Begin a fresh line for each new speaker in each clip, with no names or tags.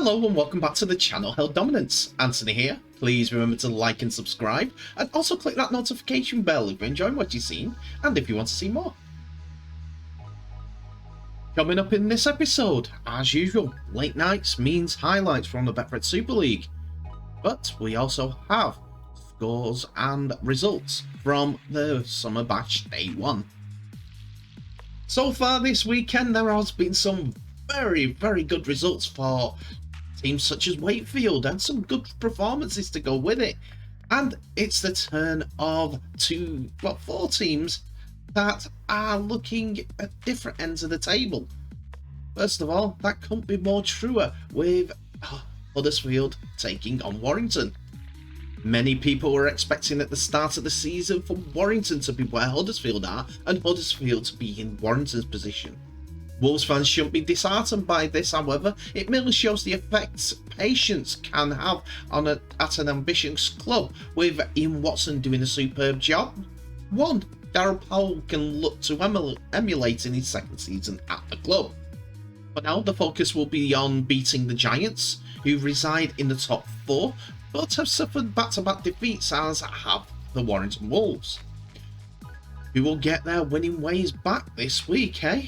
Hello and welcome back to the channel Held Dominance. Anthony here. Please remember to like and subscribe, and also click that notification bell if you're enjoying what you've seen and if you want to see more. Coming up in this episode, as usual, late nights means highlights from the Betfred Super League. But we also have scores and results from the Summer Bash Day 1. So far this weekend there has been some very good results for teams such as Wakefield and some good performances to go with it. And it's the turn of four teams that are looking at different ends of the table. First of all, that couldn't be more truer with Huddersfield taking on Warrington. Many people were expecting at the start of the season for Warrington to be where Huddersfield are and Huddersfield to be in Warrington's position. Wolves fans shouldn't be disheartened by this, however. It merely shows the effects patience can have at an ambitious club, with Ian Watson doing a superb job. One Darryl Powell can look to emulate in his second season at the club. But now the focus will be on beating the Giants, who reside in the top four, but have suffered back-to-back defeats, as have the Warrington Wolves, who will get their winning ways back this week, eh?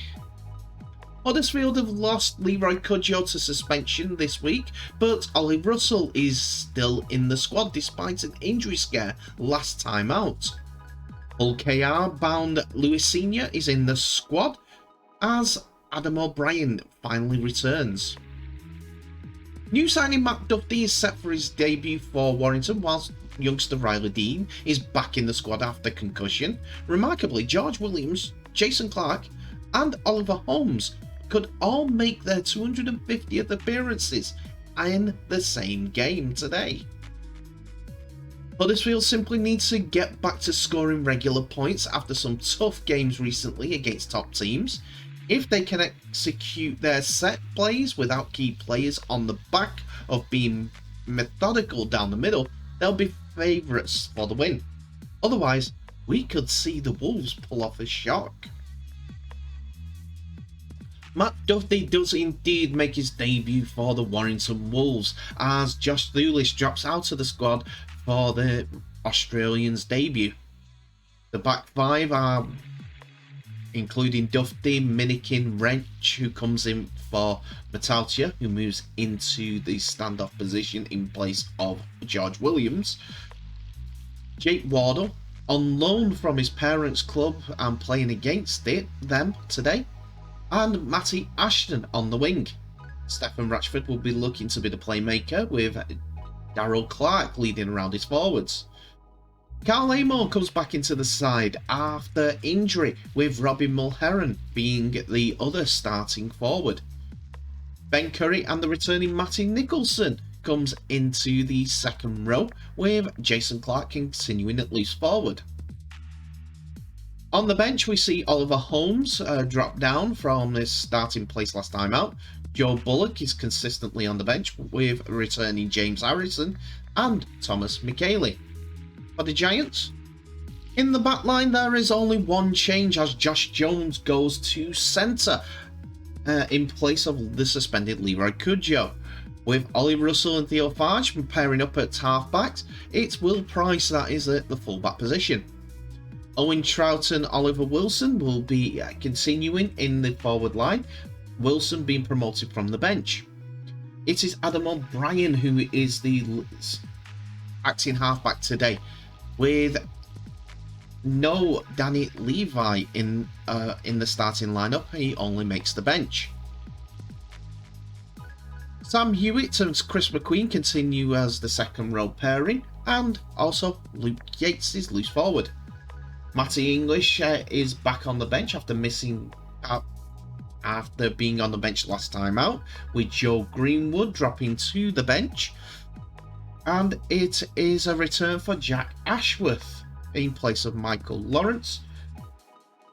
Huddersfield have lost Leroy Cudjoe to suspension this week, but Ollie Russell is still in the squad despite an injury scare last time out. Hull KR bound Lewis Senior is in the squad as Adam O'Brien finally returns. New signing Matt Duffy is set for his debut for Warrington, whilst youngster Riley Dean is back in the squad after concussion. Remarkably, George Williams, Jason Clark and Oliver Holmes could all make their 250th appearances in the same game today. Huddersfield simply needs to get back to scoring regular points after some tough games recently against top teams. If they can execute their set plays without key players on the back of being methodical down the middle, they'll be favourites for the win. Otherwise, we could see the Wolves pull off a shock. Matt Duffy does indeed make his debut for the Warrington Wolves, as Josh Thulis drops out of the squad for the Australians' debut. The back five are including Duffy, Minikin, Wrench, who comes in for Matautia, who moves into the standoff position in place of George Williams. Jake Wardle, on loan from his parents' club and playing against them today. And Matty Ashton on the wing. Stephen Ratchford will be looking to be the playmaker, with Darryl Clark leading around his forwards. Carl Amor comes back into the side after injury, with Robin Mulheron being the other starting forward. Ben Curry and the returning Matty Nicholson comes into the second row, with Jason Clark continuing at loose forward. On the bench, we see Oliver Holmes drop down from his starting place last time out. Joe Bullock is consistently on the bench, with returning James Harrison and Thomas Michele. For the Giants, in the back line there is only one change, as Josh Jones goes to centre in place of the suspended Leroy Cudjoe. With Ollie Russell and Theo Farge pairing up at halfbacks, it's Will Price that is at the fullback position. Owen Trout and Oliver Wilson will be continuing in the forward line, Wilson being promoted from the bench. It is Adam O'Brien who is the acting halfback today, with no Danny Levi in the starting lineup. He only makes the bench. Sam Hewitt and Chris McQueen continue as the second row pairing, and also Luke Yates is loose forward. Matty English is back on the bench after being on the bench last time out, with Joe Greenwood dropping to the bench. And it is a return for Jack Ashworth in place of Michael Lawrence.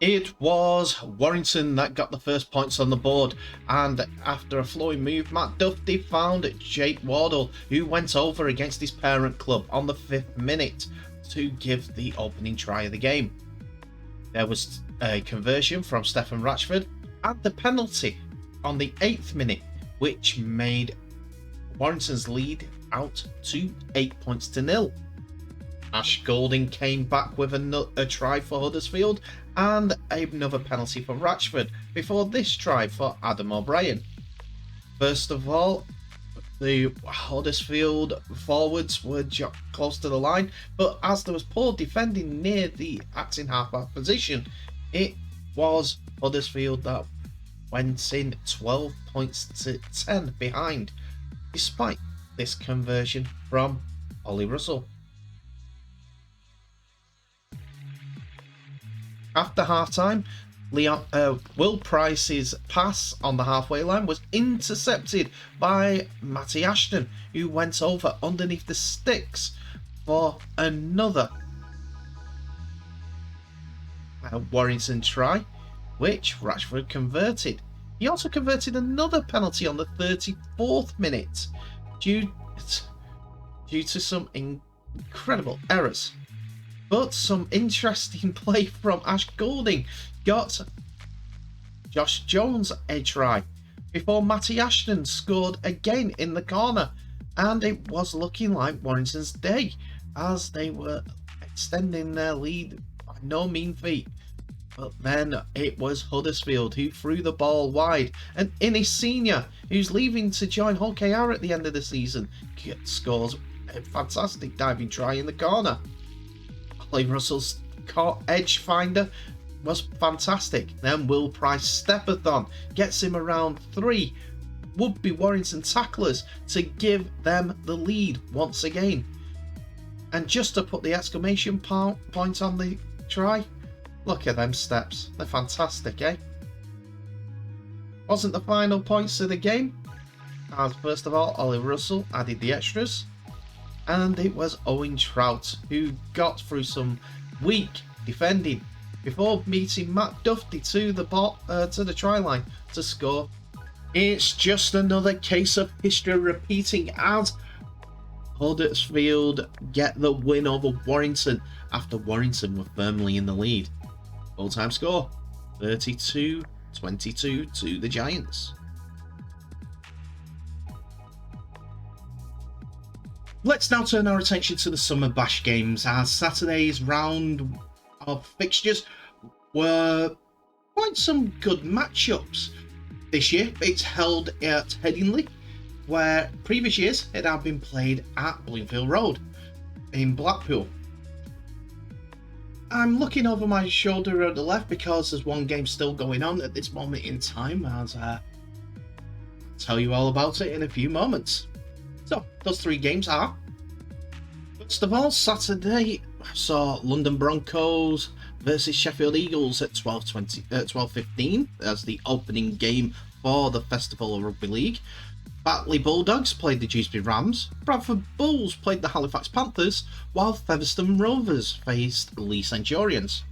It was Warrington that got the first points on the board, and after a flowing move, Matt Duffy found Jake Wardle, who went over against his parent club on the 5th minute to give the opening try of the game. There was a conversion from Stephen Ratchford and the penalty on the 8th minute, which made Warrington's lead out to 8 points to nil. Ash Golding came back with a try for Huddersfield and another penalty for Ratchford before this try for Adam O'Brien. First of all, the Huddersfield forwards were close to the line, but as there was poor defending near the acting half-back position, it was Huddersfield that went in 12 points to 10 behind, despite this conversion from Ollie Russell. After half-time, Will Price's pass on the halfway line was intercepted by Matty Ashton, who went over underneath the sticks for another Warrington try, which Ratchford converted. He also converted another penalty on the 34th minute due to some incredible errors. But some interesting play from Ash Golding got Josh Jones a try before Matty Ashton scored again in the corner, and it was looking like Warrington's day as they were extending their lead by no mean feat. But then it was Huddersfield who threw the ball wide, and Innes Senior, who's leaving to join Hull KR at the end of the season, scores a fantastic diving try in the corner. Ollie Russell's edge finder was fantastic. Then Will Price stepathon gets him around 3 would-be Warrington tacklers to give them the lead once again. And just to put the exclamation point on the try, look at them steps. They're fantastic, eh? Wasn't the final points of the game, as first of all Ollie Russell added the extras, and it was Owen Trout who got through some weak defending before meeting Matt Duffy to the try line to score. It's just another case of history repeating as Huddersfield get the win over Warrington after Warrington were firmly in the lead. Full-time score 32-22 to the Giants. Let's now turn our attention to the Summer Bash games, as Saturday's round of fixtures were quite some good matchups. This year it's held at Headingley, where previous years it had been played at Bloomfield Road in Blackpool. I'm looking over my shoulder at the left because there's one game still going on at this moment in time, as I'll tell you all about it in a few moments. So, those 3 games are, first of all, Saturday saw London Broncos versus Sheffield Eagles at 12:15 as the opening game for the Festival of Rugby League. Batley Bulldogs played the Dewsbury Rams, Bradford Bulls played the Halifax Panthers, while Featherstone Rovers faced Lee Centurions.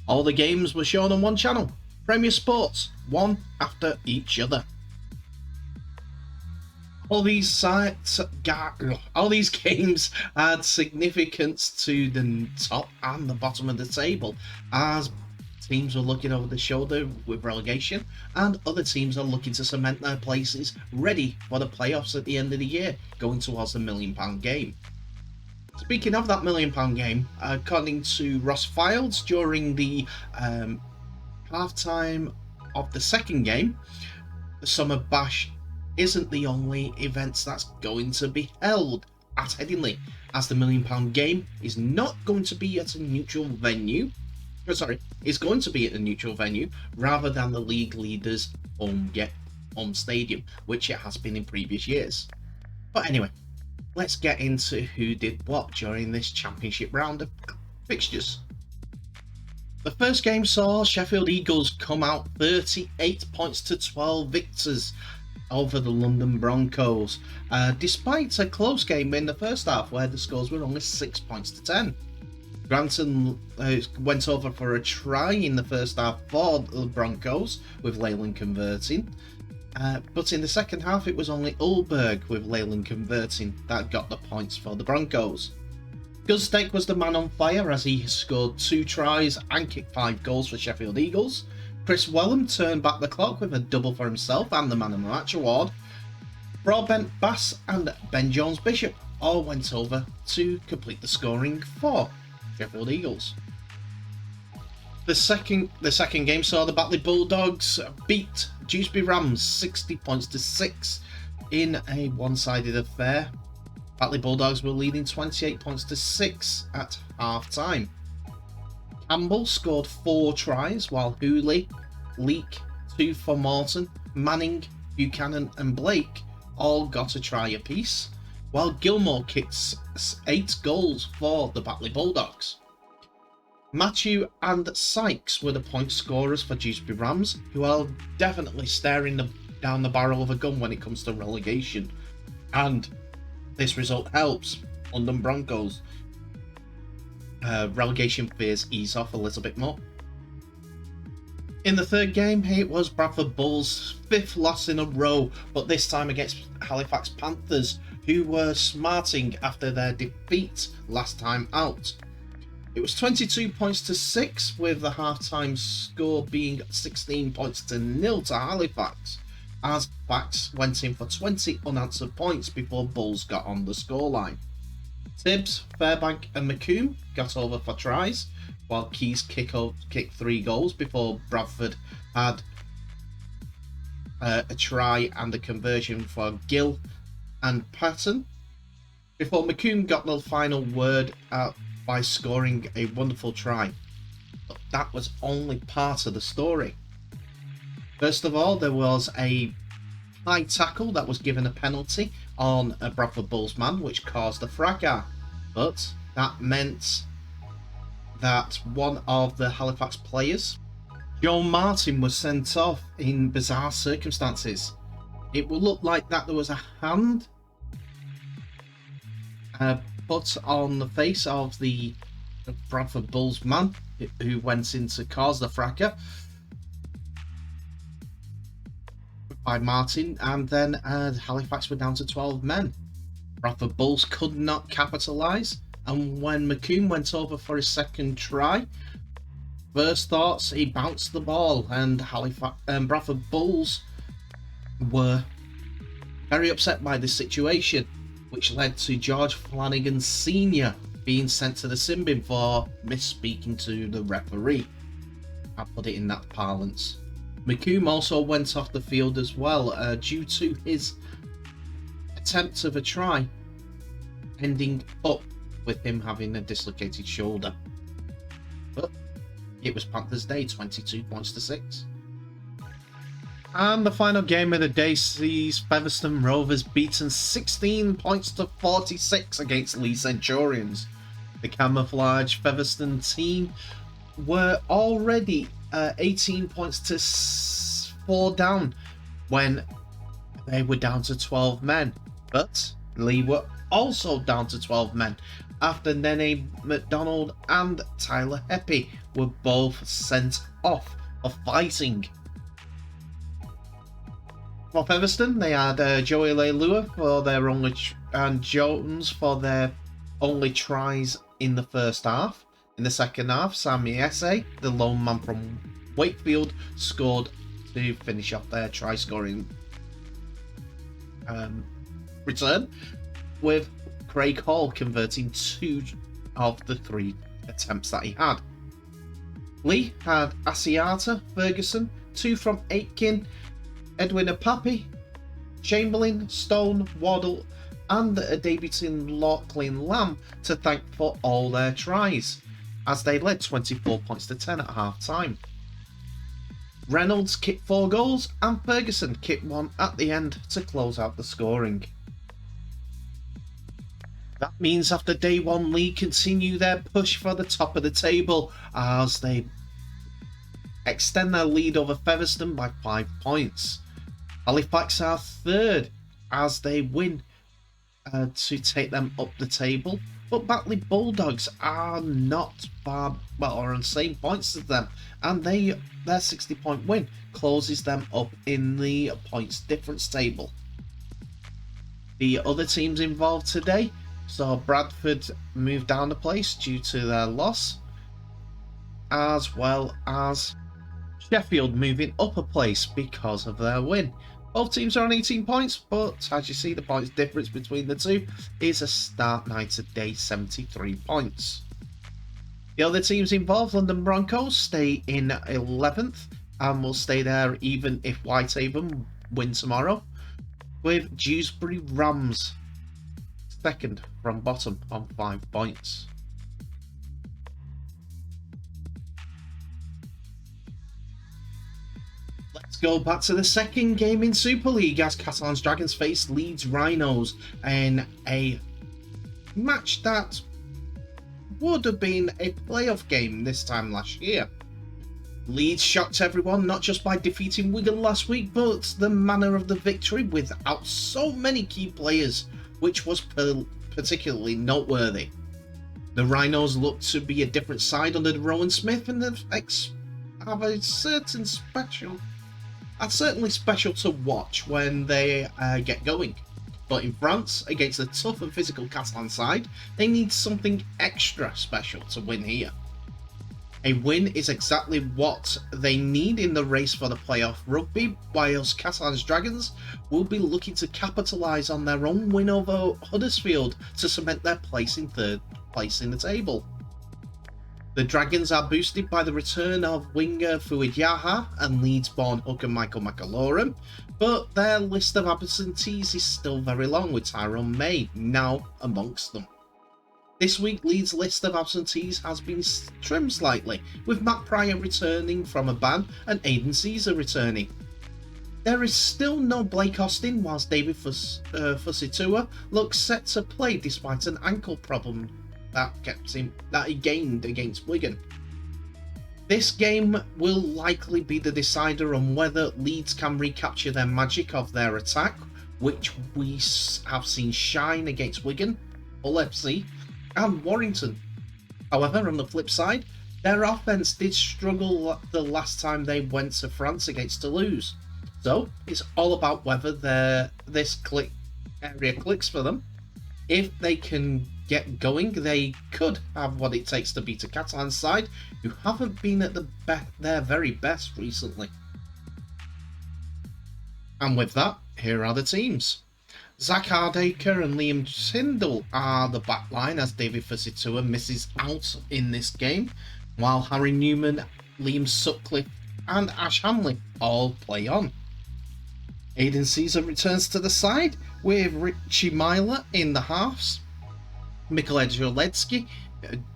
All the games were shown on one channel, Premier Sports, one after each other. All these games had significance to the top and the bottom of the table, as teams were looking over the shoulder with relegation, and other teams are looking to cement their places ready for the playoffs at the end of the year, going towards the £1 million game. Speaking of that £1 million game, according to Ross Fields, during the halftime of the second game, the Summer Bash isn't the only events that's going to be held at Headingley, as the £1 million game is not going to be at a neutral venue. It's going to be at a neutral venue rather than the league leaders' home stadium, which it has been in previous years. But anyway, let's get into who did what during this championship round of fixtures. The first game saw Sheffield Eagles come out 38 points to 12 victors over the London Broncos, despite a close game in the first half where the scores were only 6 points to 10. Granton went over for a try in the first half for the Broncos, with Leyland converting, but in the second half it was only Ulberg with Leyland converting that got the points for the Broncos. Guzdeck was the man on fire as he scored 2 tries and kicked 5 goals for Sheffield Eagles. Chris Wellham turned back the clock with a double for himself and the Man of the Match award. Broadbent Bass and Ben Jones Bishop all went over to complete the scoring for Sheffield Eagles. The second game saw the Batley Bulldogs beat Dewsbury Rams 60 points to 6 in a one-sided affair. Batley Bulldogs were leading 28 points to 6 at half-time. Campbell scored 4 tries, while Hooley, Leake, 2 for Morton, Manning, Buchanan and Blake all got a try apiece, while Gilmore kicked 8 goals for the Batley Bulldogs. Matthew and Sykes were the point scorers for Dewsbury Rams, who are definitely staring down the barrel of a gun when it comes to relegation, and this result helps London Broncos. Relegation fears ease off a little bit more. In the third game, it was Bradford Bulls' 5th loss in a row, but this time against Halifax Panthers, who were smarting after their defeat last time out. It was 22 points to 6, with the half-time score being 16 points to 0 to Halifax, as Halifax went in for 20 unanswered points before Bulls got on the scoreline. Tibbs, Fairbank and McComb got over for tries, while Keys kicked 3 goals before Bradford had a try and a conversion for Gill and Patton, before McComb got the final word out by scoring a wonderful try. But that was only part of the story. First of all, there was a high tackle that was given a penalty on a Bradford Bulls man, which caused a fracas, but that meant that one of the Halifax players, Joe Martin, was sent off in bizarre circumstances. It would look like that there was a hand put on the face of the Bradford Bulls man who went in to cause the fracas by Martin, and then Halifax were down to 12 men. Bradford Bulls could not capitalise, and when McComb went over for his second try, first thoughts, he bounced the ball, and Bradford Bulls were very upset by this situation, which led to George Flanagan Sr. being sent to the sin bin for misspeaking to the referee. I'll put it in that parlance. McComb also went off the field as well due to his attempt of a try, ending up with him having a dislocated shoulder. But it was Panthers Day, 22 points to 6. And the final game of the day sees Featherstone Rovers beaten 16 points to 46 against Leeds Centurions. The camouflage Featherstone team were already 18 points to 4 down when they were down to 12 men. But Lee were also down to 12 men after Nene McDonald and Tyler Heppy were both sent off for fighting. For Featherstone, they had Joey Leilua for their only and Jones for their only tries in the first half. In the second half, Sammy Esse, the lone man from Wakefield, scored to finish off their try-scoring return, with Craig Hall converting 2 of the 3 attempts that he had. Lee had Asiata, Ferguson, 2 from Aitken, Edwin Apapi, Chamberlain, Stone, Waddle, and a debuting Lachlan Lamb to thank for all their tries, as they led 24 points to 10 at half-time. Reynolds kicked 4 goals, and Ferguson kicked 1 at the end to close out the scoring. That means after day 1, Lee continue their push for the top of the table as they extend their lead over Featherstone by 5 points. Halifax are third as they win to take them up the table, but Batley Bulldogs are not far, well, are on the same points as them, and their 60-point win closes them up in the points difference table. The other teams involved today saw Bradford move down a place due to their loss, as well as Sheffield moving up a place because of their win. Both teams are on 18 points, but as you see, the points difference between the two is a start 9 today, 73 points. The other teams involved, London Broncos, stay in 11th and will stay there even if Whitehaven win tomorrow, with Dewsbury Rams second from bottom on 5 points. Let's go back to the second game in Super League as Catalans Dragons face Leeds Rhinos in a match that would have been a playoff game this time last year. Leeds shocked everyone, not just by defeating Wigan last week, but the manner of the victory without so many key players, which was particularly noteworthy. The Rhinos look to be a different side under Rowan Smith and have a certainly special to watch when they get going. But in France, against a tough and physical Catalan side, they need something extra special to win here. A win is exactly what they need in the race for the playoff rugby, whilst Catalans Dragons will be looking to capitalise on their own win over Huddersfield to cement their place in third place in the table. The Dragons are boosted by the return of winger Fuad Yaha and Leeds-born hooker Michael McAlorum, but their list of absentees is still very long, with Tyrone May now amongst them. This week, Leeds' list of absentees has been trimmed slightly, with Matt Pryor returning from a ban and Aidan Caesar returning. There is still no Blake Austin, whilst David Fusitua looks set to play despite an ankle problem that he gained against Wigan. This game will likely be the decider on whether Leeds can recapture their magic of their attack, which we have seen shine against Wigan, Hull FC and Warrington. However, on the flip side, their offence did struggle the last time they went to France against Toulouse. So it's all about whether this area clicks for them. If they can get going, they could have what it takes to beat a Catalan side who haven't been at their very best recently. And with that, here are the teams. Zach Hardacre and Liam Tyndall are the backline as David Fusitua misses out in this game, while Harry Newman, Liam Sutcliffe and Ash Hamley all play on. Aidan Caesar returns to the side with Richie Myler in the halves. Mikkel Edgeletsky,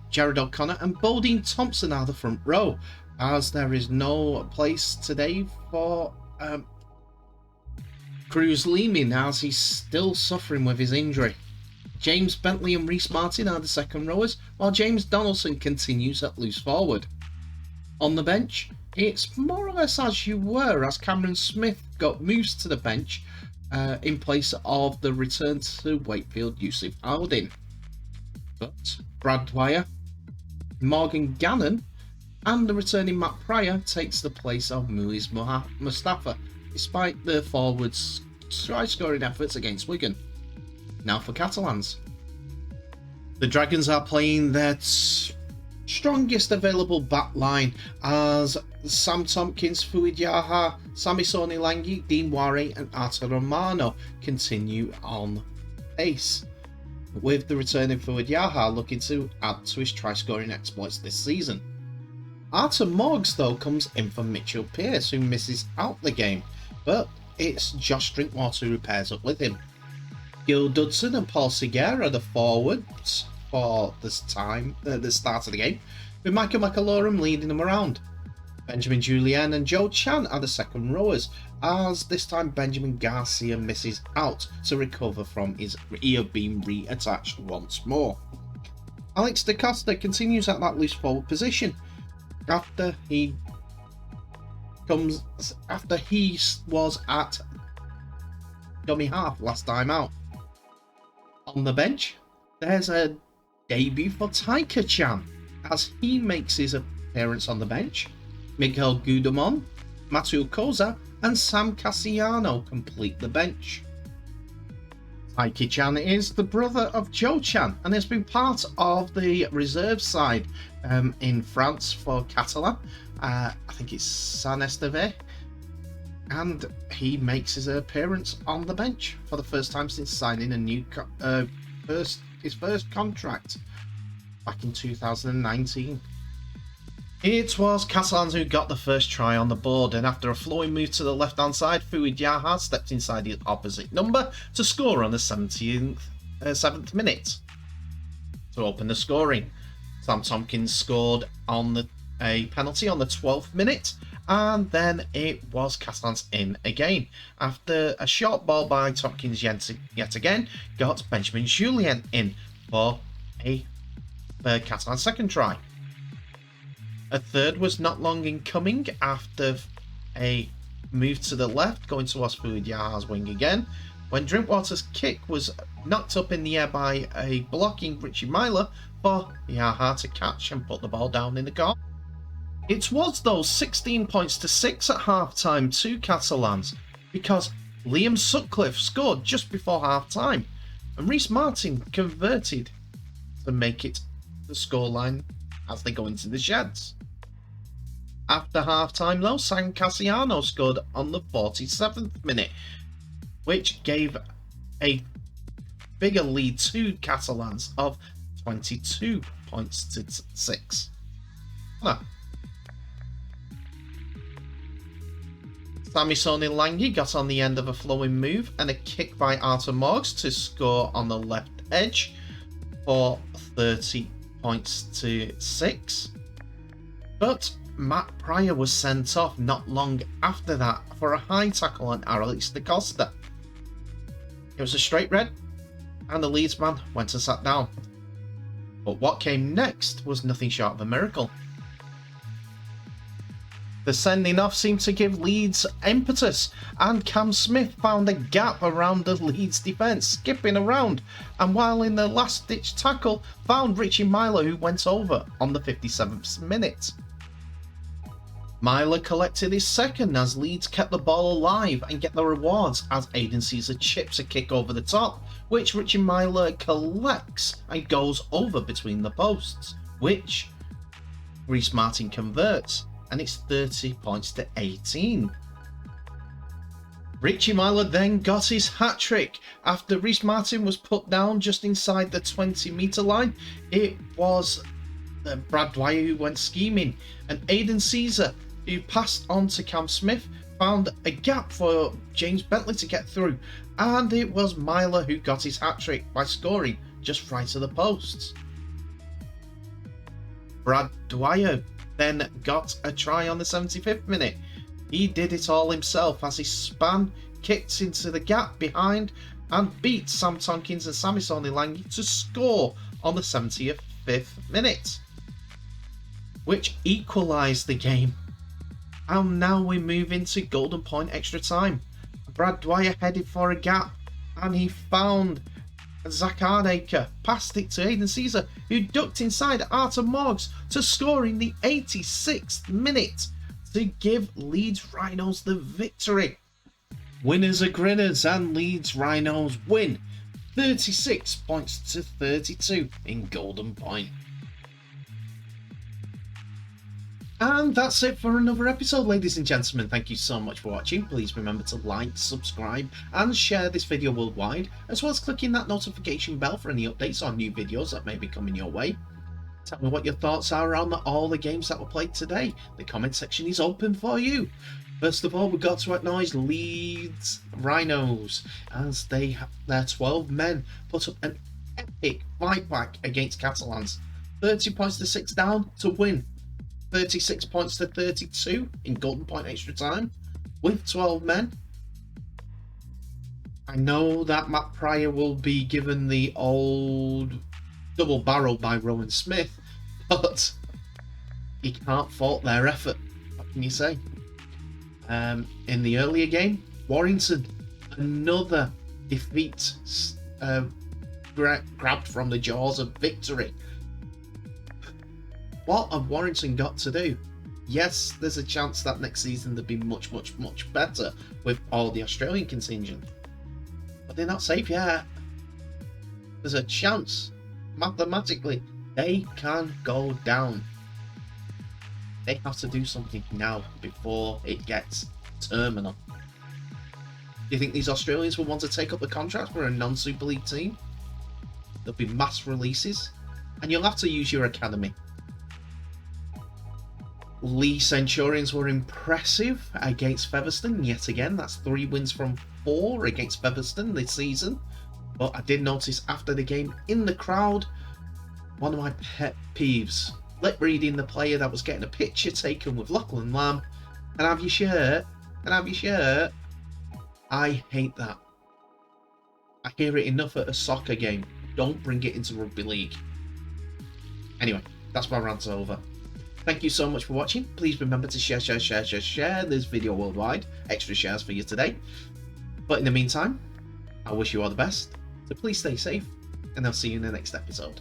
Jared O'Connor and Bodine Thompson are the front row, as there is no place today for Cruz Leeming as he's still suffering with his injury. James Bentley and Reece Martin are the second rowers, while James Donaldson continues at loose forward. On the bench, it's more or less as you were, as Cameron Smith got moved to the bench in place of the return to Wakefield Yusuf Aldin. But Brad Dwyer, Morgan Gannon and the returning Matt Pryor takes the place of Muiz Mustafa, despite the forwards' try-scoring efforts against Wigan. Now for Catalans. The Dragons are playing their strongest available back line as Sam Tompkins, Fuad Yaha, Sami Sonilangi, Dean Wari and Artur Romano continue on pace, with the returning Fuad Yaha looking to add to his try-scoring exploits this season. Artur Morgs though comes in for Mitchell Pearce, who misses out the game, but it's Josh Drinkwater who pairs up with him. Gil Dudson and Paul Seger are the forwards for the start of the game, with Michael McAlorum leading them around. Benjamin Julien and Joe Chan are the second rowers, as this time Benjamin Garcia misses out to recover from his ear being reattached once more. Alex Da Costa continues at that loose forward position after he was at dummy half last time out. On the bench, there's a debut for Taika Chan as he makes his appearance on the bench. Miguel Gudamon, Matthew Koza and Sam Cassiano complete the bench. Taika Chan is the brother of Joe Chan and has been part of the reserve side in France for Catalan. I think it's Saint Esteve. and he makes his appearance on the bench for the first time since signing a new his first contract back in 2019. It was Catalans who got the first try on the board, and after a flowing move to the left-hand side, Fouad Yaha stepped inside the opposite number to score on the 7th minute to open the scoring. Sam Tompkins scored on a penalty on the 12th minute, and then it was Catalans in again. After a short ball by Tompkins yet again, got Benjamin Julien in for a Catalans second try. A third was not long in coming after a move to the left, going towards Fouad Yaha's wing again, when Drinkwater's kick was knocked up in the air by a blocking Richie Myler for Yaha to catch and put the ball down in the goal. It was those 16 points to 6 at half-time to Catalans, because Liam Sutcliffe scored just before half-time, and Rhys Martin converted to make it the scoreline as they go into the sheds. After half-time though, San Cassiano scored on the 47th minute, which gave a bigger lead to Catalans of 22 points to 6. Samisoni Langi got on the end of a flowing move and a kick by Arthur Morgs to score on the left edge for 30 points to 6. But Matt Pryor was sent off not long after that for a high tackle on Alex Da Costa. It was a straight red, and the Leeds man went and sat down. But what came next was nothing short of a miracle. The sending off seemed to give Leeds impetus, and Cam Smith found a gap around the Leeds defence, skipping around, and while in the last-ditch tackle, found Richie Myler, who went over on the 57th minute. Myler collected his second as Leeds kept the ball alive and get the rewards as Aidan Caesar chips a kick over the top, which Richie Myler collects and goes over between the posts, which Rhys Martin converts, and it's 30 points to 18. Richie Myler then got his hat-trick. After Rhys Martin was put down just inside the 20-metre line, it was Brad Dwyer who went scheming, and Aidan Caesar, who passed on to Cam Smith, found a gap for James Bentley to get through, and it was Myler who got his hat-trick by scoring just right of the posts. Brad Dwyer then got a try on the 75th minute. He did it all himself as he span, kicked into the gap behind, and beat Sam Tompkins and Samisoni Langi to score on the 75th minute, which equalised the game. And now we move into golden point extra time. Brad Dwyer headed for a gap, and he found Zach Hardacre, passed it to Aidan Caesar, who ducked inside Arthur Morgs to score in the 86th minute to give Leeds Rhinos the victory. Winners are grinners, and Leeds Rhinos win 36 points to 32 in golden point. And that's it for another episode, ladies and gentlemen. Thank you so much for watching. Please remember to like, subscribe, and share this video worldwide, as well as clicking that notification bell for any updates on new videos that may be coming your way. Tell me what your thoughts are on all the games that were played today. The comment section is open for you. First of all, we've got to acknowledge Leeds Rhinos, as their 12 men put up an epic fight back against Catalans. 30 points to 6 down to win 36 points to 32 in golden point extra time with 12 men. I know that Matt Pryor will be given the old double barrel by Rowan Smith, but you can't fault their effort. What can you say? In the earlier game, Warrington, another defeat grabbed from the jaws of victory. What have Warrington got to do? Yes, there's a chance that next season they'll be much better with all the Australian contingent. But they're not safe yet. There's a chance, mathematically, they can go down. They have to do something now before it gets terminal. Do you think these Australians will want to take up the contract for a non-Super League team? There'll be mass releases, and you'll have to use your academy. Leeds Centurions were impressive against Featherstone yet again. That's 3 wins from 4 against Featherstone this season. But I did notice after the game in the crowd, one of my pet peeves, lip reading the player that was getting a picture taken with Lachlan Lamb and have your shirt, I hate that. I hear it enough at a soccer game. Don't bring it into rugby league. Anyway, that's my rant over. Thank you so much for watching. Please remember to share this video worldwide. Extra shares for you today. But in the meantime, I wish you all the best. So please stay safe, and I'll see you in the next episode.